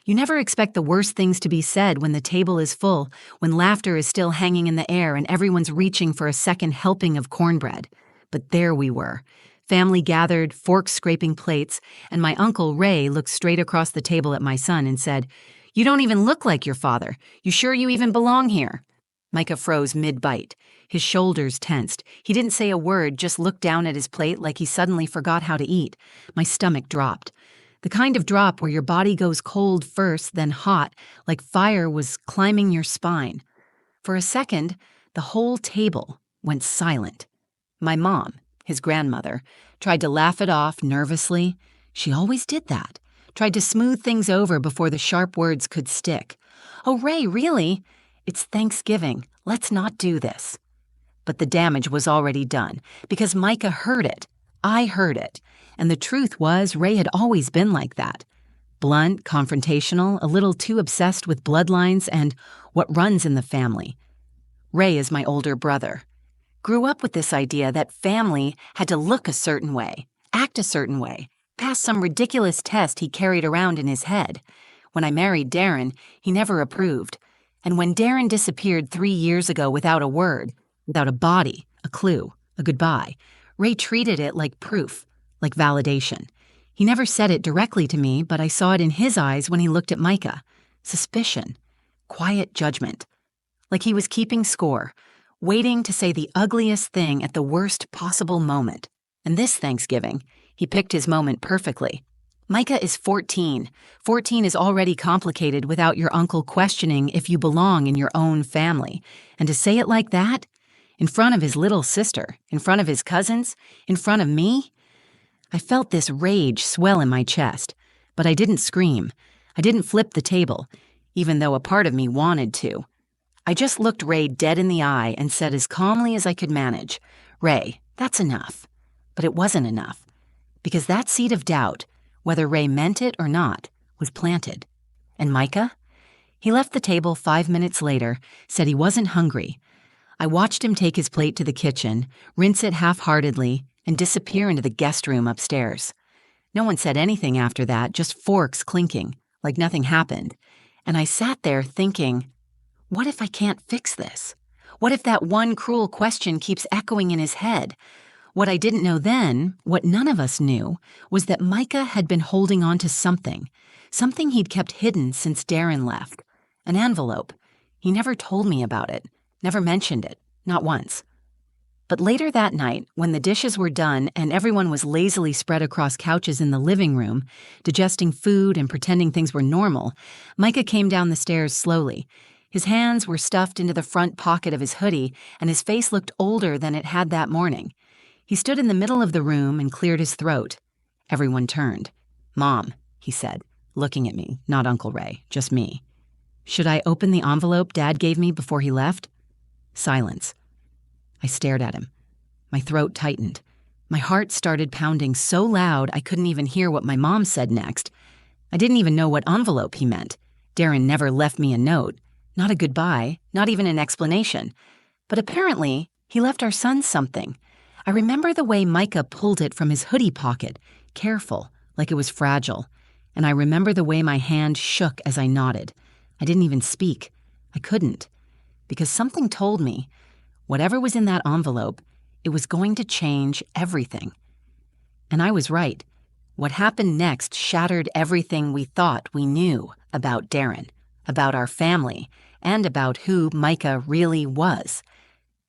You never expect the worst things to be said when the table is full, when laughter is still hanging in the air and everyone's reaching for a second helping of cornbread. But there we were. Family gathered, forks scraping plates, and my uncle Ray looked straight across the table at my son and said, "You don't even look like your father. You sure you even belong here?" Micah froze mid-bite. His shoulders tensed. He didn't say a word, just looked down at his plate like he suddenly forgot how to eat. My stomach dropped. The kind of drop where your body goes cold first, then hot, like fire was climbing your spine. For a second, the whole table went silent. My mom, his grandmother, tried to laugh it off nervously. She always did that. Tried to smooth things over before the sharp words could stick. "Oh, Ray, really? It's Thanksgiving. Let's not do this." But the damage was already done, because Micah heard it. I heard it. And the truth was, Ray had always been like that. Blunt, confrontational, a little too obsessed with bloodlines and what runs in the family. Ray is my older brother. Grew up with this idea that family had to look a certain way, act a certain way, pass some ridiculous test he carried around in his head. When I married Darren, he never approved. And when Darren disappeared 3 years ago without a word, without a body, a clue, a goodbye, Ray treated it like proof, like validation. He never said it directly to me, but I saw it in his eyes when he looked at Micah. Suspicion. Quiet judgment. Like he was keeping score, waiting to say the ugliest thing at the worst possible moment. And this Thanksgiving, he picked his moment perfectly. Micah is 14. 14 is already complicated without your uncle questioning if you belong in your own family. And to say it like that, in front of his little sister, in front of his cousins, in front of me, I felt this rage swell in my chest, but I didn't scream. I didn't flip the table, even though a part of me wanted to. I just looked Ray dead in the eye and said as calmly as I could manage, "Ray, that's enough." But it wasn't enough, because that seed of doubt, whether Ray meant it or not, was planted. And Micah? He left the table 5 minutes later, said he wasn't hungry. I watched him take his plate to the kitchen, rinse it half-heartedly, and disappear into the guest room upstairs. No one said anything after that, just forks clinking, like nothing happened. And I sat there thinking, what if I can't fix this? What if that one cruel question keeps echoing in his head? What I didn't know then, what none of us knew, was that Micah had been holding on to something he'd kept hidden since Darren left. An envelope. He never told me about it, never mentioned it, not once. But later that night, when the dishes were done and everyone was lazily spread across couches in the living room, digesting food and pretending things were normal, Micah came down the stairs slowly. His hands were stuffed into the front pocket of his hoodie, and his face looked older than it had that morning. He stood in the middle of the room and cleared his throat. Everyone turned. "Mom," he said, looking at me, not Uncle Ray, just me. "Should I open the envelope Dad gave me before he left?" Silence. I stared at him. My throat tightened. My heart started pounding so loud I couldn't even hear what my mom said next. I didn't even know what envelope he meant. Darren never left me a note. Not a goodbye, not even an explanation. But apparently, he left our son something. I remember the way Micah pulled it from his hoodie pocket, careful, like it was fragile. And I remember the way my hand shook as I nodded. I didn't even speak. I couldn't. Because something told me, whatever was in that envelope, it was going to change everything. And I was right. What happened next shattered everything we thought we knew about Darren, about our family, and about who Micah really was.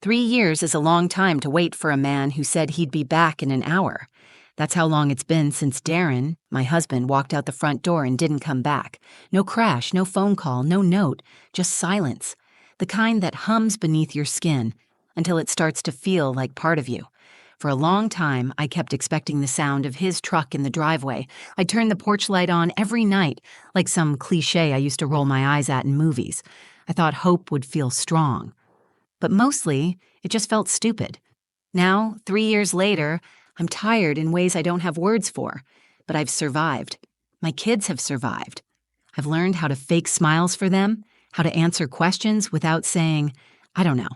3 years is a long time to wait for a man who said he'd be back in an hour. That's how long it's been since Darren, my husband, walked out the front door and didn't come back. No crash, no phone call, no note, just silence. The kind that hums beneath your skin until it starts to feel like part of you. For a long time, I kept expecting the sound of his truck in the driveway. I turned the porch light on every night, like some cliche I used to roll my eyes at in movies. I thought hope would feel strong. But mostly, it just felt stupid. Now, 3 years later, I'm tired in ways I don't have words for, but I've survived. My kids have survived. I've learned how to fake smiles for them, how to answer questions without saying, "I don't know."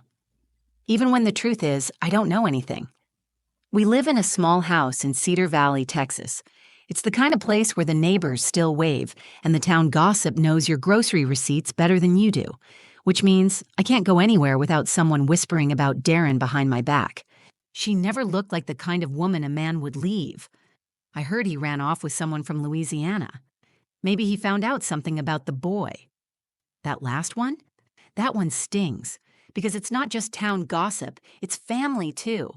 Even when the truth is, I don't know anything. We live in a small house in Cedar Valley, Texas. It's the kind of place where the neighbors still wave and the town gossip knows your grocery receipts better than you do, which means I can't go anywhere without someone whispering about Darren behind my back. She never looked like the kind of woman a man would leave. I heard he ran off with someone from Louisiana. Maybe he found out something about the boy. That last one? That one stings, because it's not just town gossip, it's family too.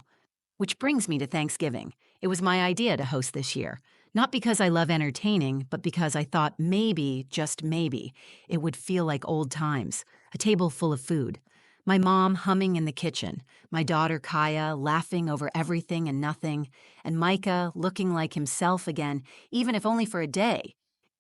Which brings me to Thanksgiving. It was my idea to host this year. Not because I love entertaining, but because I thought maybe, just maybe, it would feel like old times, a table full of food. My mom humming in the kitchen, my daughter Kaya laughing over everything and nothing, and Micah looking like himself again, even if only for a day.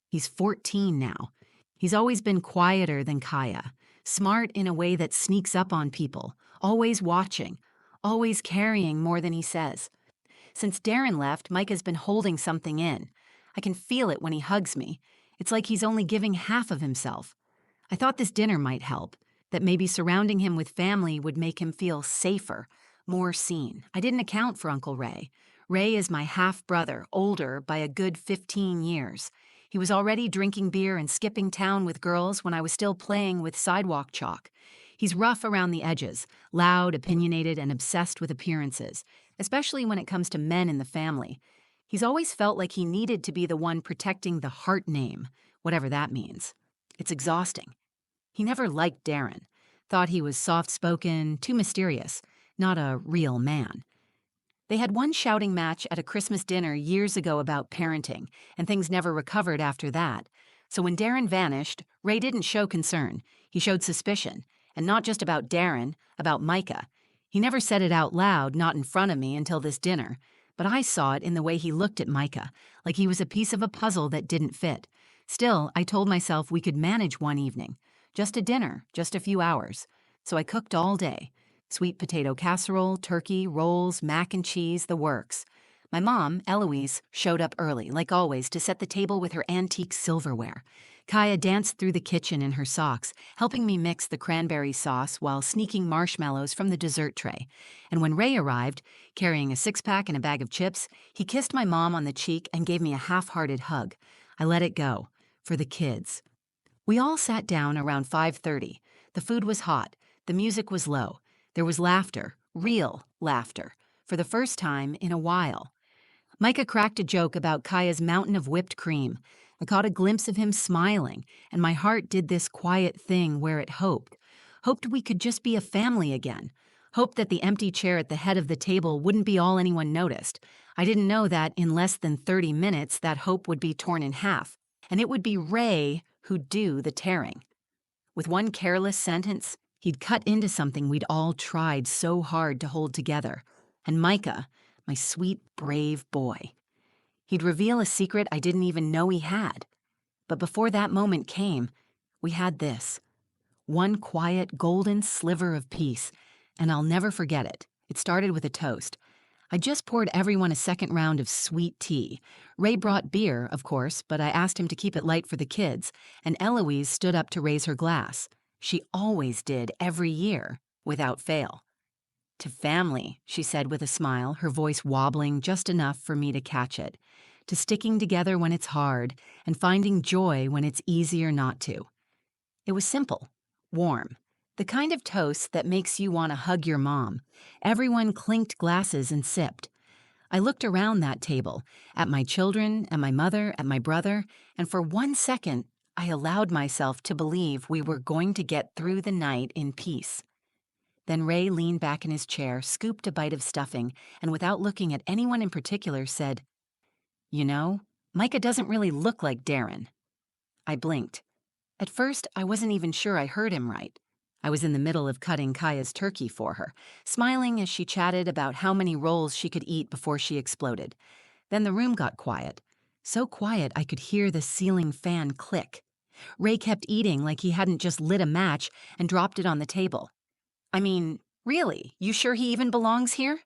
He's 14 now. He's always been quieter than Kaya, smart in a way that sneaks up on people, always watching, always carrying more than he says. Since Darren left, Micah's been holding something in. I can feel it when he hugs me. It's like he's only giving half of himself. I thought this dinner might help, that maybe surrounding him with family would make him feel safer, more seen. I didn't account for Uncle Ray. Ray is my half-brother, older by a good 15 years. He was already drinking beer and skipping town with girls when I was still playing with sidewalk chalk. He's rough around the edges, loud, opinionated, and obsessed with appearances, especially when it comes to men in the family. He's always felt like he needed to be the one protecting the heart name, whatever that means. It's exhausting. He never liked Darren, thought he was soft-spoken, too mysterious, not a real man. They had one shouting match at a Christmas dinner years ago about parenting, and things never recovered after that. So when Darren vanished, Ray didn't show concern. He showed suspicion, and not just about Darren, about Micah. He never said it out loud, not in front of me until this dinner, but I saw it in the way he looked at Micah, like he was a piece of a puzzle that didn't fit. Still, I told myself we could manage one evening. Just a dinner, just a few hours. So I cooked all day. Sweet potato casserole, turkey, rolls, mac and cheese, the works. My mom, Eloise, showed up early, like always, to set the table with her antique silverware. Kaya danced through the kitchen in her socks, helping me mix the cranberry sauce while sneaking marshmallows from the dessert tray. And when Ray arrived, carrying a six-pack and a bag of chips, he kissed my mom on the cheek and gave me a half-hearted hug. I let it go. For the kids. We all sat down around 5:30. The food was hot. The music was low. There was laughter, real laughter, for the first time in a while. Micah cracked a joke about Kaya's mountain of whipped cream. I caught a glimpse of him smiling, and my heart did this quiet thing where it hoped. Hoped we could just be a family again. Hoped that the empty chair at the head of the table wouldn't be all anyone noticed. I didn't know that in less than 30 minutes that hope would be torn in half, and it would be Ray who'd do the tearing. With one careless sentence, he'd cut into something we'd all tried so hard to hold together. And Micah, my sweet, brave boy. He'd reveal a secret I didn't even know he had. But before that moment came, we had this. One quiet, golden sliver of peace, and I'll never forget it. It started with a toast. I just poured everyone a second round of sweet tea. Ray brought beer, of course, but I asked him to keep it light for the kids, and Eloise stood up to raise her glass. She always did, every year, without fail. To family, she said with a smile, her voice wobbling just enough for me to catch it. To sticking together when it's hard, and finding joy when it's easier not to. It was simple, warm. The kind of toast that makes you want to hug your mom. Everyone clinked glasses and sipped. I looked around that table, at my children, at my mother, at my brother, and for 1 second, I allowed myself to believe we were going to get through the night in peace. Then Ray leaned back in his chair, scooped a bite of stuffing, and without looking at anyone in particular said, "You know, Micah doesn't really look like Darren." I blinked. At first, I wasn't even sure I heard him right. I was in the middle of cutting Kaya's turkey for her, smiling as she chatted about how many rolls she could eat before she exploded. Then the room got quiet. So quiet I could hear the ceiling fan click. Ray kept eating like he hadn't just lit a match and dropped it on the table. "I mean, really, you sure he even belongs here?"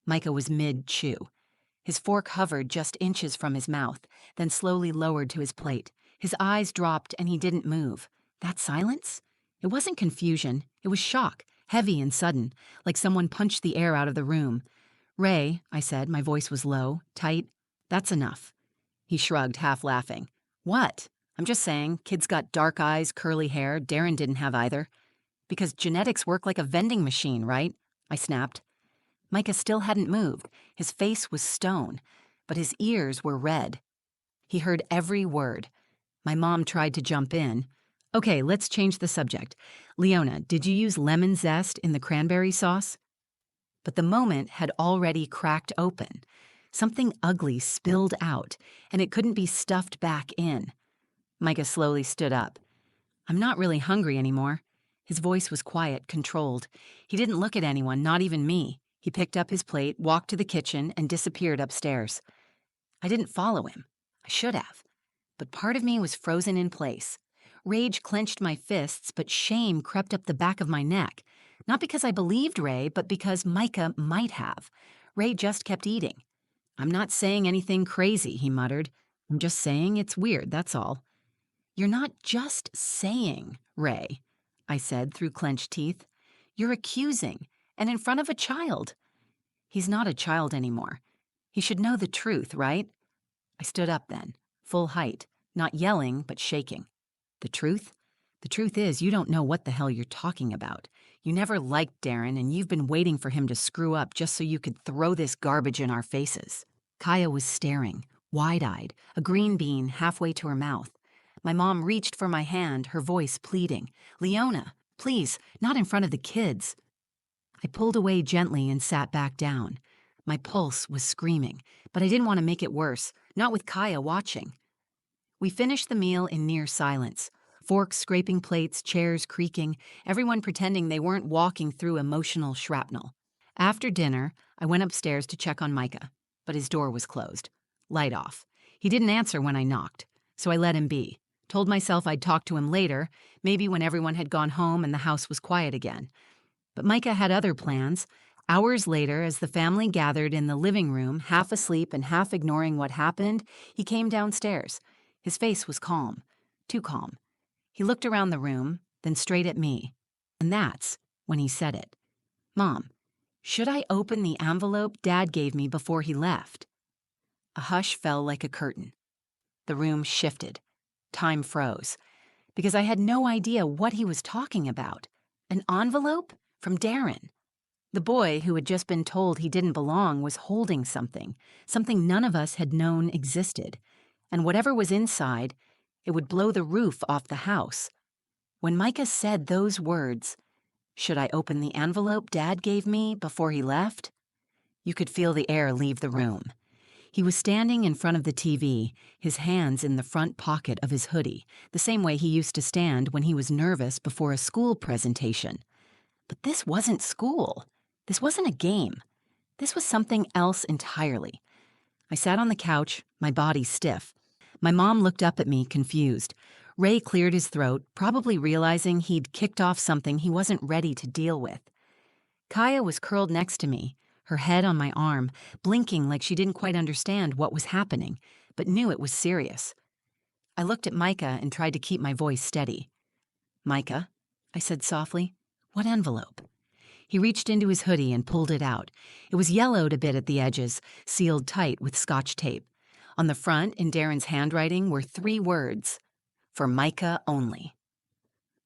Micah was mid-chew. His fork hovered just inches from his mouth, then slowly lowered to his plate. His eyes dropped and he didn't move. That silence? It wasn't confusion. It was shock, heavy and sudden, like someone punched the air out of the room. "Ray," I said, my voice was low, tight. "That's enough." He shrugged, half laughing. What? I'm just saying, kids got dark eyes, curly hair. Darren didn't have either. Because genetics work like a vending machine, right? I snapped. Micah still hadn't moved. His face was stone, but his ears were red. He heard every word. My mom tried to jump in. Okay, let's change the subject. Leona, did you use lemon zest in the cranberry sauce? But the moment had already cracked open. Something ugly spilled out, and it couldn't be stuffed back in. Micah slowly stood up. I'm not really hungry anymore. His voice was quiet, controlled. He didn't look at anyone, not even me. He picked up his plate, walked to the kitchen, and disappeared upstairs. I didn't follow him. I should have. But part of me was frozen in place. Rage clenched my fists, but shame crept up the back of my neck. Not because I believed Ray, but because Micah might have. Ray just kept eating. I'm not saying anything crazy, he muttered. I'm just saying it's weird, that's all. You're not just saying, Ray, I said through clenched teeth. You're accusing, and in front of a child. He's not a child anymore. He should know the truth, right? I stood up then, full height, not yelling, but shaking. The truth? The truth is, you don't know what the hell you're talking about. You never liked Darren, and you've been waiting for him to screw up just so you could throw this garbage in our faces. Kaya was staring, wide-eyed, a green bean halfway to her mouth. My mom reached for my hand, her voice pleading. Leona, please, not in front of the kids. I pulled away gently and sat back down. My pulse was screaming, but I didn't want to make it worse, not with Kaya watching. We finished the meal in near silence. Forks scraping plates, chairs creaking, everyone pretending they weren't walking through emotional shrapnel. After dinner, I went upstairs to check on Micah, but his door was closed. Light off. He didn't answer when I knocked, so I let him be. Told myself I'd talk to him later, maybe when everyone had gone home and the house was quiet again. But Micah had other plans. Hours later, as the family gathered in the living room, half asleep and half ignoring what happened, he came downstairs. His face was calm, too calm. He looked around the room, then straight at me. And that's when he said it. Mom, should I open the envelope Dad gave me before he left? A hush fell like a curtain. The room shifted. Time froze. Because I had no idea what he was talking about. An envelope? From Darren. The boy who had just been told he didn't belong was holding something none of us had known existed. And whatever was inside, it would blow the roof off the house. When Micah said those words, should I open the envelope Dad gave me before he left? You could feel the air leave the room. He was standing in front of the TV, his hands in the front pocket of his hoodie, the same way he used to stand when he was nervous before a school presentation. But this wasn't school. This wasn't a game. This was something else entirely. I sat on the couch, my body stiff. My mom looked up at me, confused. Ray cleared his throat, probably realizing he'd kicked off something he wasn't ready to deal with. Kaya was curled next to me, her head on my arm, blinking like she didn't quite understand what was happening, but knew it was serious. I looked at Micah and tried to keep my voice steady. Micah, I said softly, what envelope? He reached into his hoodie and pulled it out. It was yellowed a bit at the edges, sealed tight with Scotch tape. On the front, in Darren's handwriting, were 3 words. For Micah only.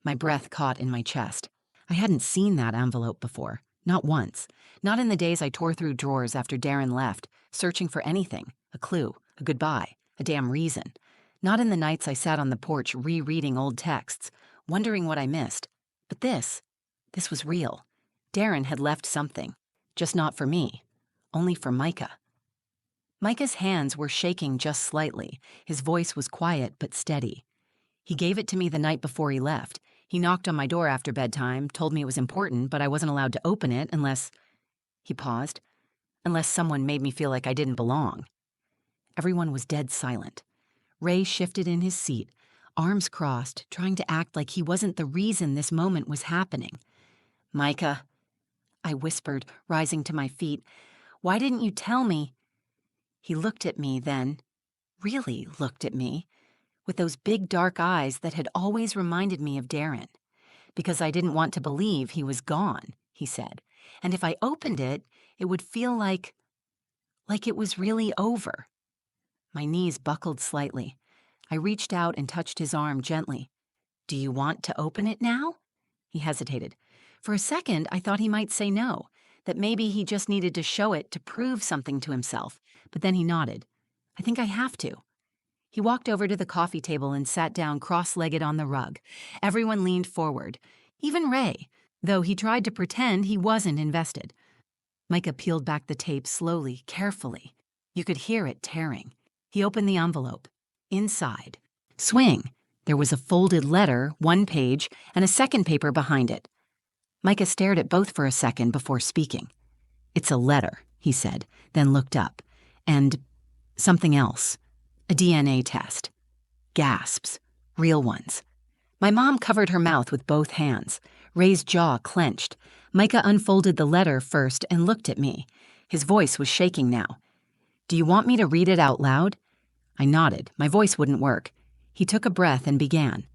My breath caught in my chest. I hadn't seen that envelope before. Not once. Not in the days I tore through drawers after Darren left, searching for anything. A clue. A goodbye. A damn reason. Not in the nights I sat on the porch rereading old texts, wondering what I missed. But this was real. Darren had left something. Just not for me. Only for Micah. Micah's hands were shaking just slightly. His voice was quiet but steady. He gave it to me the night before he left. He knocked on my door after bedtime, told me it was important, but I wasn't allowed to open it unless... He paused. Unless someone made me feel like I didn't belong. Everyone was dead silent. Ray shifted in his seat, arms crossed, trying to act like he wasn't the reason this moment was happening. Micah, I whispered, rising to my feet. Why didn't you tell me? He looked at me then, really looked at me, with those big dark eyes that had always reminded me of Darren. Because I didn't want to believe he was gone, he said. And if I opened it, it would feel like it was really over. My knees buckled slightly. I reached out and touched his arm gently. "Do you want to open it now?" He hesitated. For a second, I thought he might say no, that maybe he just needed to show it to prove something to himself, but then he nodded. "I think I have to." He walked over to the coffee table and sat down cross-legged on the rug. Everyone leaned forward, even Ray, though he tried to pretend he wasn't invested. Micah peeled back the tape slowly, carefully. You could hear it tearing. He opened the envelope. Inside, swing, there was a folded letter, one page, and a second paper behind it. Micah stared at both for a second before speaking. "It's a letter," he said, then looked up. "And something else. A DNA test." Gasps. Real ones. My mom covered her mouth with both hands. Ray's jaw clenched. Micah unfolded the letter first and looked at me. His voice was shaking now. "Do you want me to read it out loud?" I nodded. My voice wouldn't work. He took a breath and began.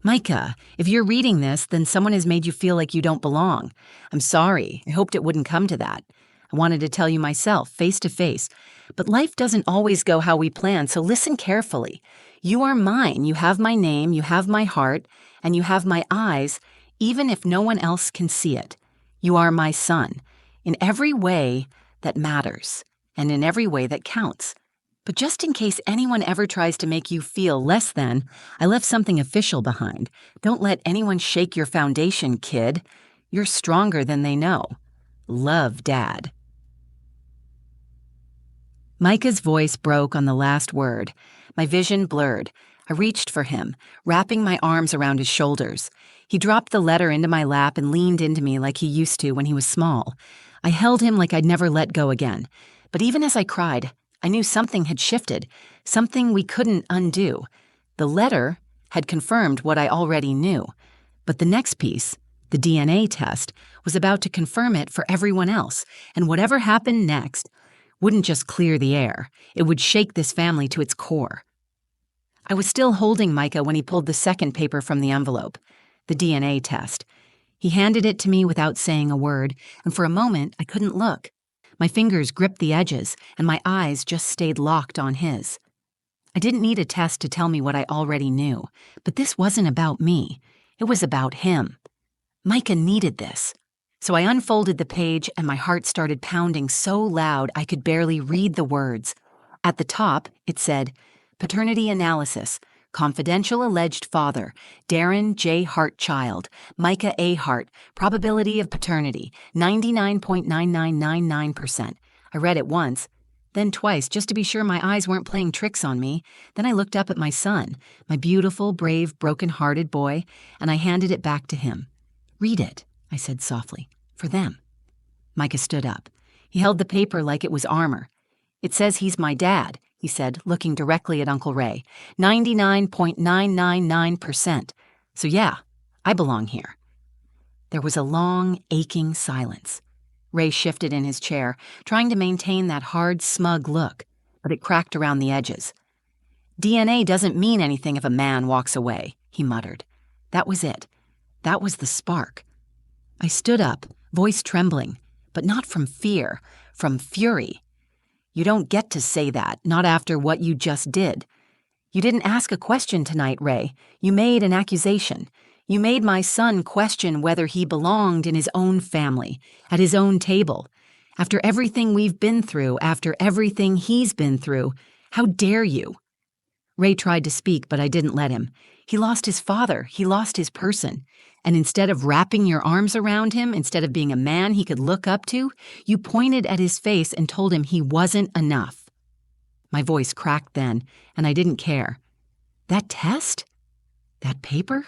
"Micah, if you're reading this, then someone has made you feel like you don't belong. I'm sorry. I hoped it wouldn't come to that. I wanted to tell you myself, face to face. But life doesn't always go how we plan, so listen carefully. You are mine. You have my name, you have my heart, and you have my eyes, even if no one else can see it. You are my son, in every way that matters, and in every way that counts. But just in case anyone ever tries to make you feel less than, I left something official behind. Don't let anyone shake your foundation, kid. You're stronger than they know. Love, Dad." Micah's voice broke on the last word. My vision blurred. I reached for him, wrapping my arms around his shoulders. He dropped the letter into my lap and leaned into me like he used to when he was small. I held him like I'd never let go again. But even as I cried, I knew something had shifted, something we couldn't undo. The letter had confirmed what I already knew. But the next piece, the DNA test, was about to confirm it for everyone else, and whatever happened next wouldn't just clear the air, it would shake this family to its core. I was still holding Micah when he pulled the second paper from the envelope, the DNA test. He handed it to me without saying a word, and for a moment I couldn't look. My fingers gripped the edges, and my eyes just stayed locked on his. I didn't need a test to tell me what I already knew, but this wasn't about me. It was about him. Micah needed this. So I unfolded the page, and my heart started pounding so loud I could barely read the words. At the top, it said, "Paternity analysis. Confidential alleged father, Darren J. Hart child, Micah A. Hart, probability of paternity, 99.9999%. I read it once, then twice just to be sure my eyes weren't playing tricks on me. Then I looked up at my son, my beautiful, brave, broken-hearted boy, and I handed it back to him. "Read it," I said softly, "for them." Micah stood up. He held the paper like it was armor. "It says he's my dad," he said, looking directly at Uncle Ray. 99.999%. So yeah, I belong here. There was a long, aching silence. Ray shifted in his chair, trying to maintain that hard, smug look, but it cracked around the edges. "DNA doesn't mean anything if a man walks away," he muttered. That was it. That was the spark. I stood up, voice trembling, but not from fear, from fury. "You don't get to say that, not after what you just did. You didn't ask a question tonight, Ray. You made an accusation. You made my son question whether he belonged in his own family, at his own table. After everything we've been through, after everything he's been through, how dare you?" Ray tried to speak, but I didn't let him. He lost his father. He lost his person. And instead of wrapping your arms around him, instead of being a man he could look up to, you pointed at his face and told him he wasn't enough. My voice cracked then, and I didn't care. That test? That paper?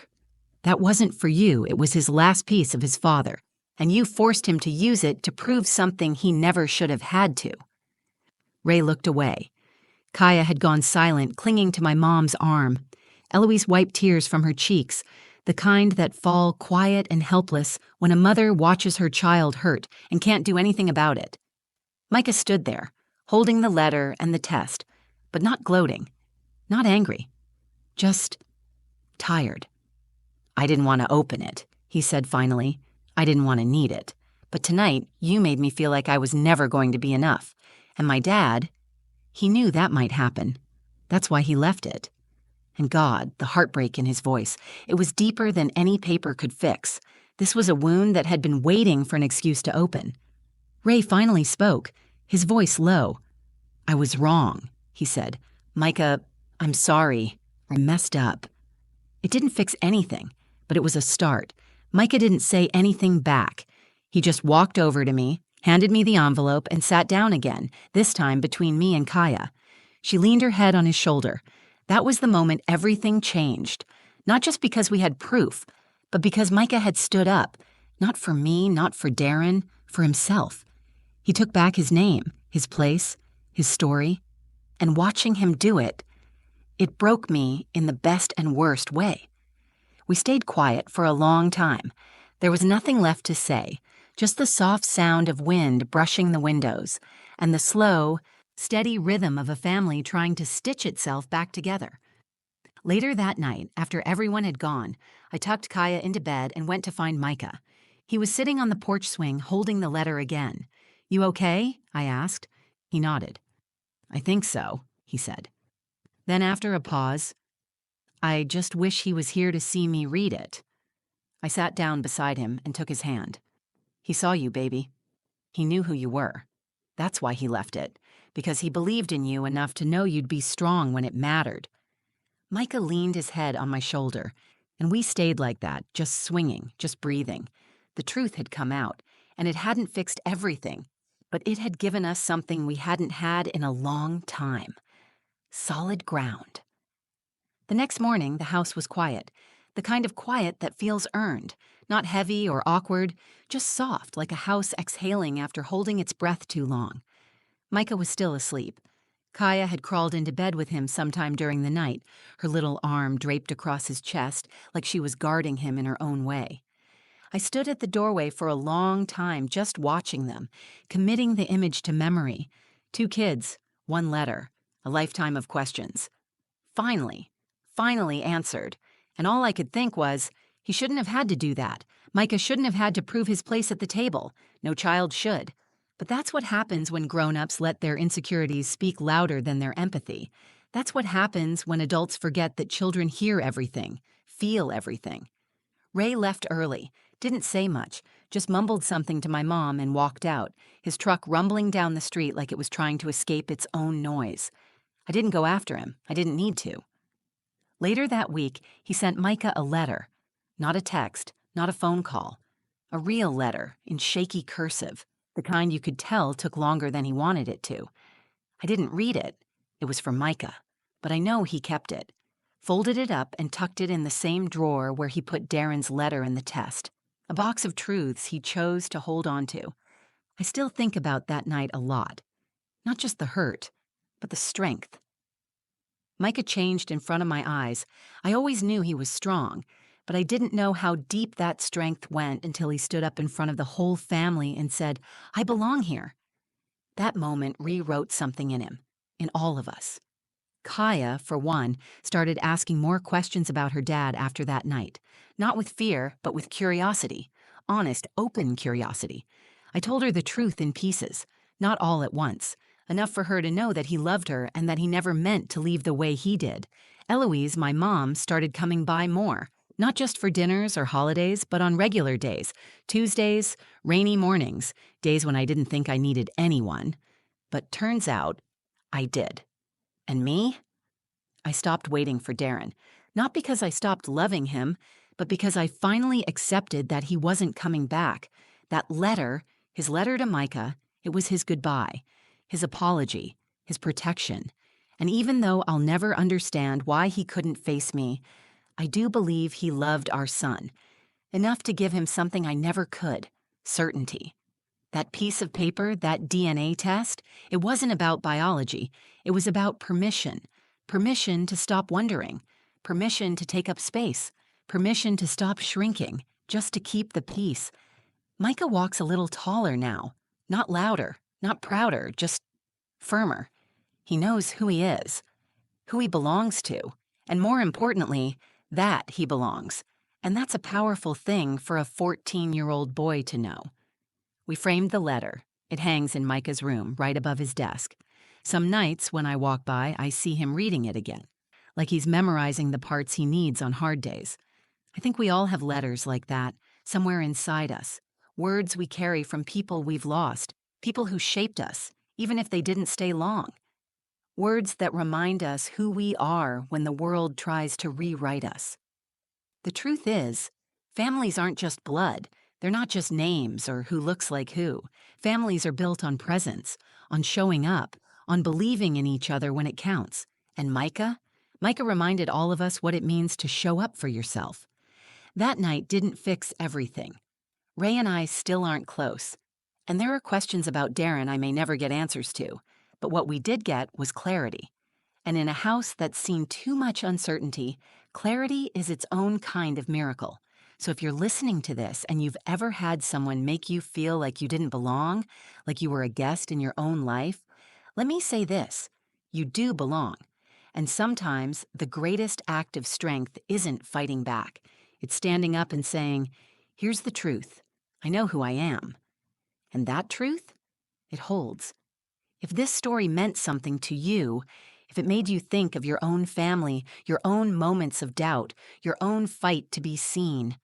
That wasn't for you. It was his last piece of his father, and you forced him to use it to prove something he never should have had to. Ray looked away. Kaya had gone silent, clinging to my mom's arm. Eloise wiped tears from her cheeks, the kind that fall quiet and helpless when a mother watches her child hurt and can't do anything about it. Micah stood there, holding the letter and the test, but not gloating, not angry, just tired. "I didn't want to open it," he said finally. "I didn't want to need it. But tonight, you made me feel like I was never going to be enough. And my dad, he knew that might happen. That's why he left it. And God, the heartbreak in his voice, it was deeper than any paper could fix. This was a wound that had been waiting for an excuse to open. Ray finally spoke, his voice low. "I was wrong," he said. "Micah, I'm sorry. I messed up." It didn't fix anything, but it was a start. Micah didn't say anything back. He just walked over to me, handed me the envelope, and sat down again, this time between me and Kaya. She leaned her head on his shoulder. That was the moment everything changed. Not just because we had proof, but because Micah had stood up. Not for me, not for Darren, for himself. He took back his name, his place, his story, and watching him do it, it broke me in the best and worst way. We stayed quiet for a long time. There was nothing left to say, just the soft sound of wind brushing the windows, and the slow, steady rhythm of a family trying to stitch itself back together. Later that night, after everyone had gone, I tucked Kaya into bed and went to find Micah. He was sitting on the porch swing holding the letter again. "You okay?" I asked. He nodded. "I think so," he said. Then after a pause, "I just wish he was here to see me read it." I sat down beside him and took his hand. "He saw you, baby. He knew who you were. That's why he left it, because he believed in you enough to know you'd be strong when it mattered." Micah leaned his head on my shoulder, and we stayed like that, just swinging, just breathing. The truth had come out, and it hadn't fixed everything, but it had given us something we hadn't had in a long time. Solid ground. The next morning, the house was quiet, the kind of quiet that feels earned, not heavy or awkward, just soft like a house exhaling after holding its breath too long. Micah was still asleep. Kaya had crawled into bed with him sometime during the night, her little arm draped across his chest like she was guarding him in her own way. I stood at the doorway for a long time just watching them, committing the image to memory. 2 kids, 1 letter, a lifetime of questions. Finally answered, and all I could think was, he shouldn't have had to do that. Micah shouldn't have had to prove his place at the table. No child should. But that's what happens when grown-ups let their insecurities speak louder than their empathy. That's what happens when adults forget that children hear everything, feel everything. Ray left early, didn't say much, just mumbled something to my mom and walked out, his truck rumbling down the street like it was trying to escape its own noise. I didn't go after him. I didn't need to. Later that week, he sent Micah a letter. Not a text, not a phone call. A real letter, in shaky cursive, the kind you could tell took longer than he wanted it to. I didn't read it. It was from Micah. But I know he kept it. Folded it up and tucked it in the same drawer where he put Darren's letter and the test. A box of truths he chose to hold on to. I still think about that night a lot. Not just the hurt, but the strength. Micah changed in front of my eyes. I always knew he was strong, but I didn't know how deep that strength went until he stood up in front of the whole family and said, "I belong here." That moment rewrote something in him, in all of us. Kaya, for one, started asking more questions about her dad after that night. Not with fear, but with curiosity. Honest, open curiosity. I told her the truth in pieces, not all at once. Enough for her to know that he loved her and that he never meant to leave the way he did. Eloise, my mom, started coming by more. Not just for dinners or holidays, but on regular days. Tuesdays, rainy mornings, days when I didn't think I needed anyone. But turns out, I did. And me? I stopped waiting for Darren. Not because I stopped loving him, but because I finally accepted that he wasn't coming back. That letter, his letter to Micah, it was his goodbye, his apology, his protection. And even though I'll never understand why he couldn't face me, I do believe he loved our son, enough to give him something I never could, certainty. That piece of paper, that DNA test, it wasn't about biology. It was about permission. Permission to stop wondering. Permission to take up space. Permission to stop shrinking, just to keep the peace. Micah walks a little taller now. Not louder, not prouder, just firmer. He knows who he is, who he belongs to, and more importantly, that he belongs. And that's a powerful thing for a 14-year-old boy to know. We framed the letter. It hangs in Micah's room, right above his desk. Some nights, when I walk by, I see him reading it again, like he's memorizing the parts he needs on hard days. I think we all have letters like that, somewhere inside us. Words we carry from people we've lost, people who shaped us, even if they didn't stay long. Words that remind us who we are when the world tries to rewrite us. The truth is, families aren't just blood. They're not just names or who looks like who. Families are built on presence, on showing up, on believing in each other when it counts. And Micah? Micah reminded all of us what it means to show up for yourself. That night didn't fix everything. Ray and I still aren't close. And there are questions about Darren I may never get answers to. But what we did get was clarity. And in a house that's seen too much uncertainty, clarity is its own kind of miracle. So if you're listening to this and you've ever had someone make you feel like you didn't belong, like you were a guest in your own life, let me say this: you do belong. And sometimes the greatest act of strength isn't fighting back. It's standing up and saying, here's the truth. I know who I am. And that truth, it holds. If this story meant something to you, if it made you think of your own family, your own moments of doubt, your own fight to be seen,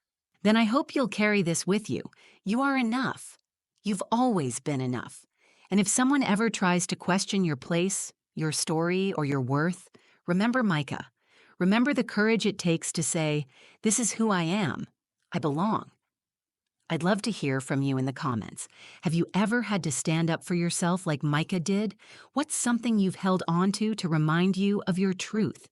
then I hope you'll carry this with you. You are enough. You've always been enough. And if someone ever tries to question your place, your story, or your worth, remember Micah. Remember the courage it takes to say, this is who I am. I belong. I'd love to hear from you in the comments. Have you ever had to stand up for yourself like Micah did? What's something you've held on to remind you of your truth?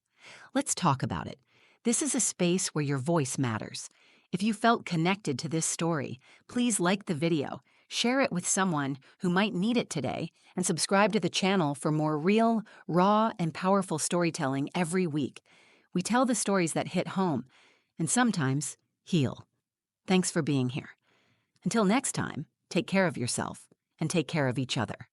Let's talk about it. This is a space where your voice matters. If you felt connected to this story, please like the video, share it with someone who might need it today, and subscribe to the channel for more real, raw, and powerful storytelling every week. We tell the stories that hit home, and sometimes heal. Thanks for being here. Until next time, take care of yourself and take care of each other.